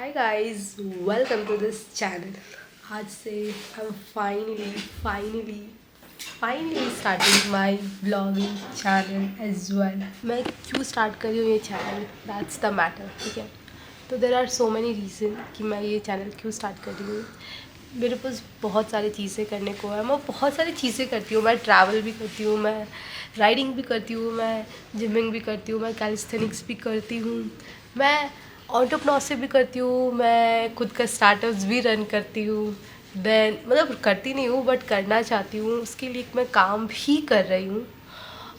Hi guys, welcome to this channel. आज से I am finally starting my blogging channel as well. मैं क्यों start कर रही हूँ ये चैनल, दैट्स द मैटर। ठीक है, तो there are so many reason कि मैं ये चैनल क्यों स्टार्ट कर रही हूँ। मेरे पास बहुत सारी चीज़ें करने को है, मैं बहुत सारी चीज़ें करती हूँ। मैं ट्रैवल भी करती हूँ, मैं राइडिंग भी करती हूँ, मैं जिमिंग भी करती हूँ, मैं कैलिस्थेनिक्स भी करती हूँ, मैं एंटरप्रेन्योरशिप भी करती हूँ, मैं खुद का स्टार्टअप्स भी रन करती हूँ। देन मतलब करती नहीं हूँ बट करना चाहती हूँ, उसके लिए मैं काम भी कर रही हूँ।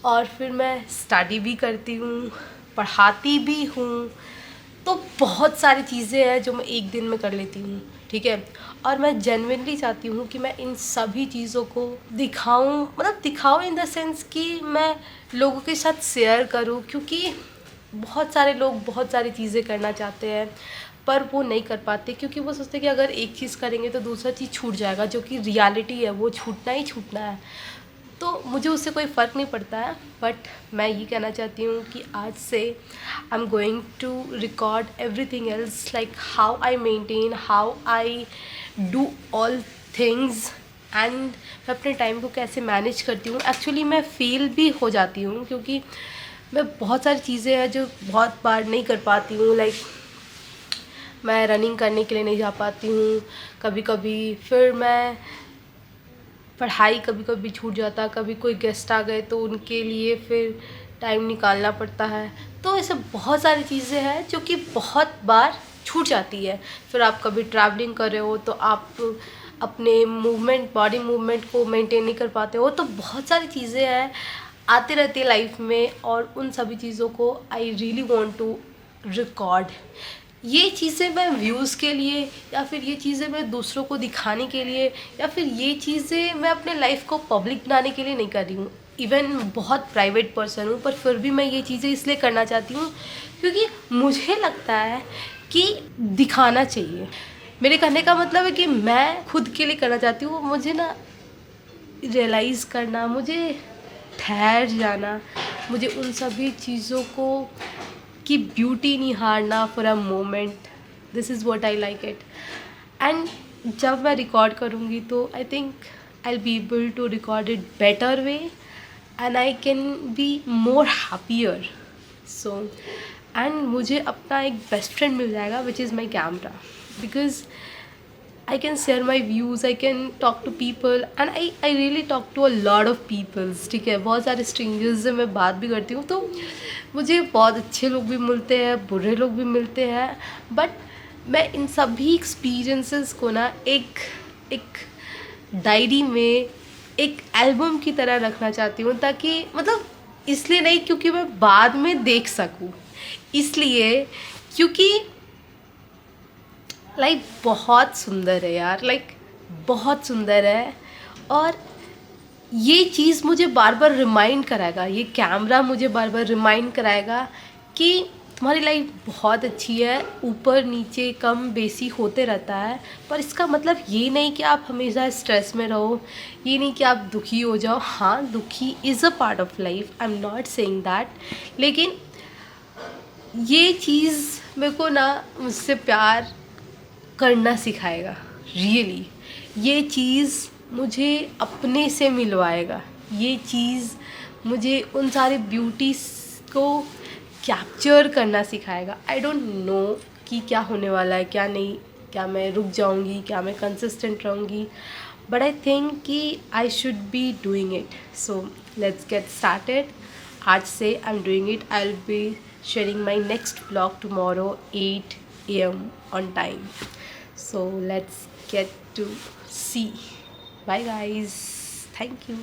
और फिर मैं स्टडी भी करती हूँ, पढ़ाती भी हूँ। तो बहुत सारी चीज़ें हैं जो मैं एक दिन में कर लेती हूँ। ठीक है, और मैं जेन्युइनली चाहती हूँ कि मैं इन सभी चीज़ों को दिखाऊँ, मतलब दिखाऊँ इन द सेंस कि मैं लोगों के साथ शेयर करूँ। क्योंकि बहुत सारे लोग बहुत सारी चीज़ें करना चाहते हैं पर वो नहीं कर पाते, क्योंकि वो सोचते हैं कि अगर एक चीज़ करेंगे तो दूसरा चीज़ छूट जाएगा, जो कि रियलिटी है, वो छूटना ही छूटना है। तो मुझे उससे कोई फ़र्क नहीं पड़ता है। बट मैं ये कहना चाहती हूँ कि आज से I am going to record everything else, like how I maintain, how I do all things and मैं अपने टाइम को कैसे मैनेज करती हूँ। एक्चुअली मैं फ़ेल भी हो जाती हूँ, क्योंकि मैं बहुत सारी चीज़ें हैं जो बहुत बार नहीं कर पाती हूँ। लाइक मैं रनिंग करने के लिए नहीं जा पाती हूँ कभी कभी, फिर मैं पढ़ाई कभी कभी छूट जाता, कभी कोई गेस्ट आ गए तो उनके लिए फिर टाइम निकालना पड़ता है। तो ऐसे बहुत सारी चीज़ें हैं जो कि बहुत बार छूट जाती है। फिर आप कभी ट्रैवलिंग कर रहे हो तो आप अपने मूवमेंट, बॉडी मूवमेंट को मेंटेन नहीं कर पाते हो। तो बहुत सारी चीज़ें हैं आती रहती है लाइफ में, और उन सभी चीज़ों को I really want to record. ये चीज़ें मैं व्यूज़ के लिए, या फिर ये चीज़ें मैं दूसरों को दिखाने के लिए, या फिर ये चीज़ें मैं अपने लाइफ को पब्लिक बनाने के लिए नहीं कर रही हूँ। इवन बहुत प्राइवेट पर्सन हूँ, पर फिर भी मैं ये चीज़ें इसलिए करना चाहती हूँ क्योंकि मुझे लगता है कि दिखाना चाहिए। मेरे कहने का मतलब है कि मैं खुद के लिए करना चाहती हूँ। मुझे ना रियलाइज़ करना, मुझे ठहर जाना, मुझे उन सभी चीज़ों को की ब्यूटी निहारना for a moment. This is what I like it. And जब मैं रिकॉर्ड करूँगी तो I think I will be able to record it better way and I can be more happier. So and मुझे अपना एक best friend मिल जाएगा which is my camera, because I can share my views, I can talk to people and I really talk to a lot of peoples। ठीक है, बहुत सारे strangers से मैं बात भी करती हूँ, तो मुझे बहुत अच्छे लोग भी मिलते हैं, बुरे लोग भी मिलते हैं। बट मैं इन सभी एक्सपीरियंसेस को ना एक एक डायरी में, एक एल्बम की तरह रखना चाहती हूँ, ताकि मतलब इसलिए नहीं क्योंकि मैं बाद में देख सकूँ, इसलिए क्योंकि लाइक बहुत सुंदर है यार, लाइक बहुत सुंदर है। और ये चीज़ मुझे बार बार रिमाइंड कराएगा, ये कैमरा मुझे बार बार रिमाइंड कराएगा कि तुम्हारी लाइफ बहुत अच्छी है, ऊपर नीचे कम बेसी होते रहता है। पर इसका मतलब ये नहीं कि आप हमेशा स्ट्रेस में रहो, ये नहीं कि आप दुखी हो जाओ। हाँ, दुखी is a part of life, I am not saying that. लेकिन ये चीज़ मेरे को ना मुझसे प्यार करना सिखाएगा। रियली ये चीज़ मुझे अपने से मिलवाएगा, ये चीज़ मुझे उन सारे ब्यूटीज़ को कैप्चर करना सिखाएगा। आई डोंट नो कि क्या होने वाला है, क्या नहीं, क्या मैं रुक जाऊंगी, क्या मैं कंसिस्टेंट रहूँगी, बट आई थिंक कि I should be doing it. So let's get started. आज से I am doing it. I will B sharing my next vlog tomorrow 8 a.m. on time. So let's get to see. Bye guys, thank you.